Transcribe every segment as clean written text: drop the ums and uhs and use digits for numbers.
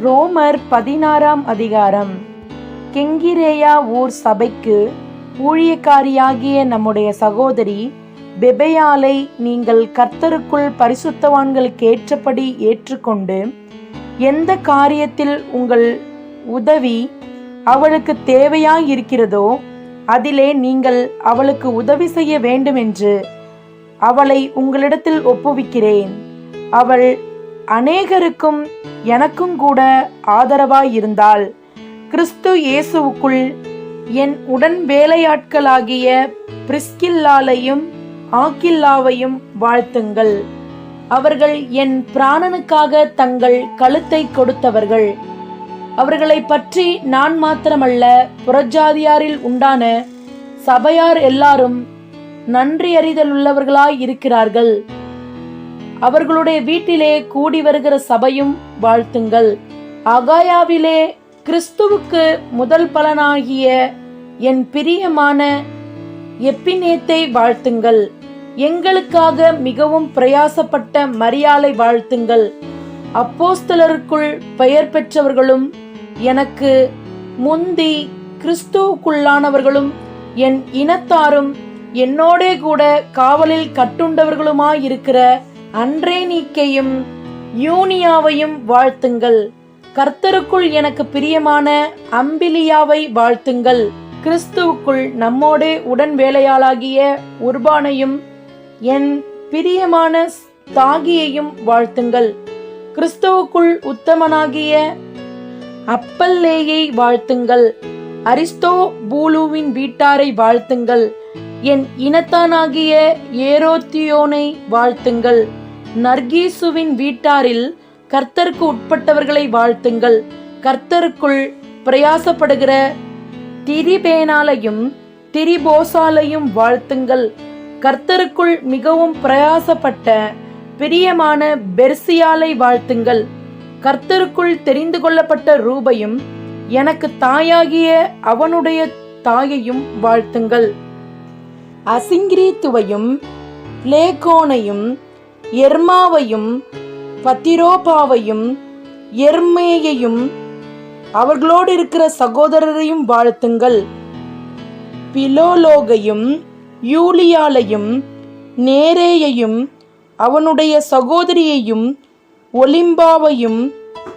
ரோமர் 16ஆம் அதிகாரம். கெங்கிரேயா ஊர் சபைக்கு ஊழியக்காரியாகிய நம்முடைய சகோதரி பெபையாளை நீங்கள் கர்த்தருக்குள் பரிசுத்தவான்களுக்கு ஏற்றபடி ஏற்றுக்கொண்டு, எந்த காரியத்தில் உங்கள் உதவி அவளுக்கு தேவையாயிருக்கிறதோ அதிலே நீங்கள் அவளுக்கு உதவி செய்ய வேண்டுமென்று அவளை உங்களிடத்தில் ஒப்புவிக்கிறேன். அவள் அநேகருக்கும் எனக்கும் கூட ஆதரவாயிருந்தாள். கிறிஸ்து இயேசுவுக்குள் என் உடன் வேலையாட்களாகிய பிரிஸ்கில்லாளையும் ஆக்கில்லாவையும் வாழ்த்துங்கள். அவர்கள் என் பிராணனுக்காக தங்கள் கழுத்தை கொடுத்தவர்கள். அவர்களை பற்றி நான் மாத்திரமல்ல, புறஜாதியாரில் உண்டான சபையார் எல்லாரும் நன்றியறிதலுள்ளவர்களாய் இருக்கிறார்கள். அவர்களுடைய வீட்டிலே கூடி வருகிற சபையும் வாழ்த்துங்கள். அகாயாவிலே கிறிஸ்துவுக்கு முதல் பலனாகிய என் பிரியமான எப்பினேத்தை வாழ்த்துங்கள். எங்களுக்காக மிகவும் பிரயாசப்பட்ட மரியாளை வாழ்த்துங்கள். அப்போஸ்தலருக்குள் பெயர் பெற்றவர்களும் எனக்கு முந்தி கிறிஸ்துவுக்குள்ளானவர்களும் என் இனத்தாரும் என்னோடே கூட காவலில் கட்டுண்டவர்களுமாயிருக்கிற அன்றேனிக்கையும் யூனியாவையும் வாழ்த்துங்கள். கர்த்தருக்குள் எனக்கு பிரியமான அம்பிலியாவை வாழ்த்துங்கள். கிறிஸ்துவுக்குள் நம்மோடே உடன் வேலையாளாகிய உர்பானையும் என் பிரியமான தாகியையும் வாழ்த்துங்கள். கிறிஸ்துவுக்குள் உத்தமனாகிய அப்பல்லேயை வாழ்த்துங்கள். அரிஸ்தோபூலுவின் வீட்டாரை வாழ்த்துங்கள். என் இனத்தானாகிய ஏரோத்தியோனை வாழ்த்துங்கள். நர்கீசுவின் வீட்டாரில் கர்த்தருக்கு உட்பட்டவர்களை வாழ்த்துங்கள். கர்த்தருக்குள் பிரயாசப்படுகிற திரிபேனாலையும் திரிபோசாலையும் வாழ்த்துங்கள். கர்த்தருக்குள் மிகவும் பிரயாசப்பட்ட பிரியமான பெர்சியாலை வாழ்த்துங்கள். கர்த்தருக்குள் தெரிந்து கொள்ளப்பட்ட ரூபையும் எனக்கு தாயாகிய அவனுடைய தாயையும் வாழ்த்துங்கள். அசிங்கிரீத்துவையும் லேகோனையும் எர்மாவையும் பத்திரோபாவையும் எர்மேயையும் அவர்களோடு இருக்கிற சகோதரரையும் வாழ்த்துங்கள். பிலோலோகையும் யூலியாலையும் நேரேயையும் அவனுடைய சகோதரியையும் ஒலிம்பாவையும்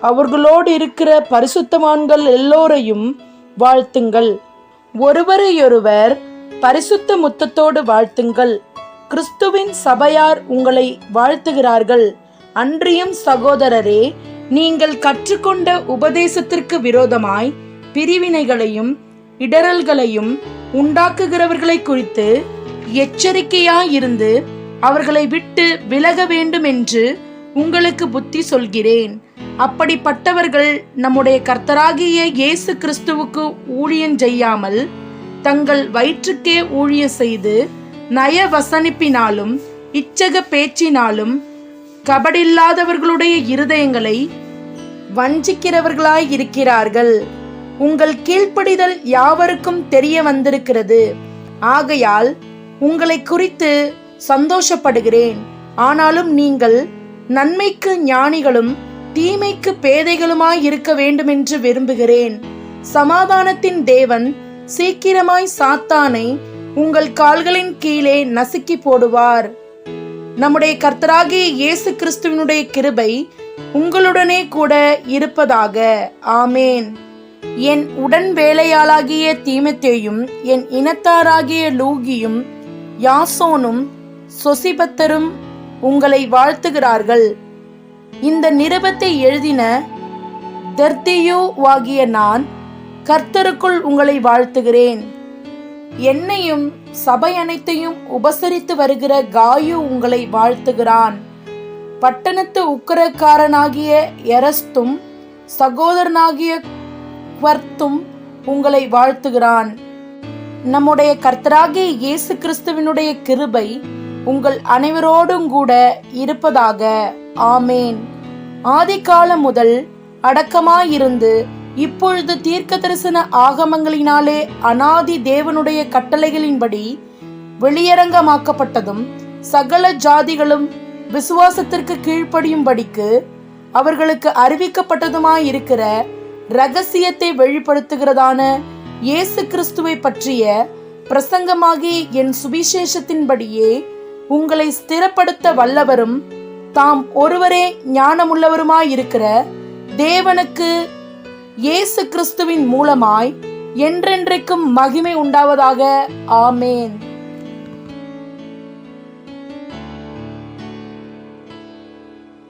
அவர்களோடு இருக்கிற பரிசுத்தவான்கள் எல்லோரையும் வாழ்த்துங்கள். ஒருவரையொருவர் பரிசுத்த முத்தத்தோடு வாழ்த்துங்கள். கிறிஸ்துவின் சபையார் உங்களை வாழ்த்துகிறார்கள். அன்றியும் சகோதரரே, நீங்கள் கற்றுக்கொண்ட உபதேசத்திற்கு விரோதமாய் பிரிவினைகளையும் இடரல்களையும் உண்டாக்குகிறவர்களை குறித்து எச்சரிக்கையாயிருந்து அவர்களை விட்டு விலக வேண்டும் என்று உங்களுக்கு புத்தி சொல்கிறேன். அப்படிப்பட்டவர்கள் நம்முடைய கர்த்தராகிய இயேசு கிறிஸ்துவுக்கு ஊழியம் செய்யாமல் தங்கள் வயிற்றுக்கே ஊழியம் செய்து நயவசனிப்பினாலும் இச்சக பேச்சினாலும் கபடில்லாதவர்களுடைய இருதயங்களை வஞ்சிக்கிறவர்களாய் இருக்கிறார்கள். உங்கள் கீழ்ப்படிதல் யாவருக்கும் தெரிய வந்திருக்கிறது. ஆகையால் உங்களை குறித்து சந்தோஷப்படுகிறேன். ஆனாலும் நீங்கள் நன்மைக்கு ஞானிகளும் தீமைக்கு பேதைகளுமாய் இருக்க வேண்டுமென்று விரும்புகிறேன். சமாதானத்தின் தேவன் சீக்கிரமாய் சாத்தானை உங்கள் கால்களின் கீழே நசுக்கி போடுவார். நம்முடைய கர்த்தராகிய இயேசு கிறிஸ்துவினுடைய கிருபை உங்களுடனே கூட இருப்பதாக. ஆமேன். என் உடன் வேலையாளாகிய தீமோத்தேயும் என் இனத்தாராகிய லூகியும் யாசோனும் சொசிபத்தரும் உங்களை வாழ்த்துகிறார்கள். இந்த நிருபத்தை எழுதின தெர்தியுவாகிய நான் கர்த்தருக்குள் உங்களை வாழ்த்துகிறேன். என்னையும் சபை அனைத்தையும் உபசரித்து வருகிற காயு உங்களை வாழ்த்துகிறான். பட்டணத்து உக்கிரக்காரனாகிய எரஸ்தும் சகோதரனாகிய குவர்த்தும் உங்களை வாழ்த்துகிறான். நம்முடைய கர்த்தராகிய இயேசு கிறிஸ்துவினுடைய கிருபை உங்கள் அனைவரோடும் கூட இருப்பதாக. ஆமேன். ஆதிகாலம் முதல் அடக்கமாயிருந்து இப்பொழுது தீர்க்க தரிசன ஆகமங்களினாலே அனாதி தேவனுடைய கட்டளைகளின்படி வெளியரங்கமாக்கப்பட்டதும் சகல ஜாதிகளும் விசுவாசத்திற்கு கீழ்ப்படியும்படிக்கு அவர்களுக்கு அறிவிக்கப்பட்டதுமாயிருக்கிற இரகசியத்தை வெளிப்படுத்துகிறதான இயேசு கிறிஸ்துவை பற்றிய பிரசங்கமாகி என் சுவிசேஷத்தின்படியே உங்களை ஸ்திரப்படுத்த வல்லவரும் தாம் ஒருவரே ஞானமுள்ளவருமாயிருக்கிற தேவனுக்கு இயேசு கிறிஸ்துவின் மூலமாய் என்றென்றைக்கும் மகிமை உண்டாவதாக. ஆமேன்.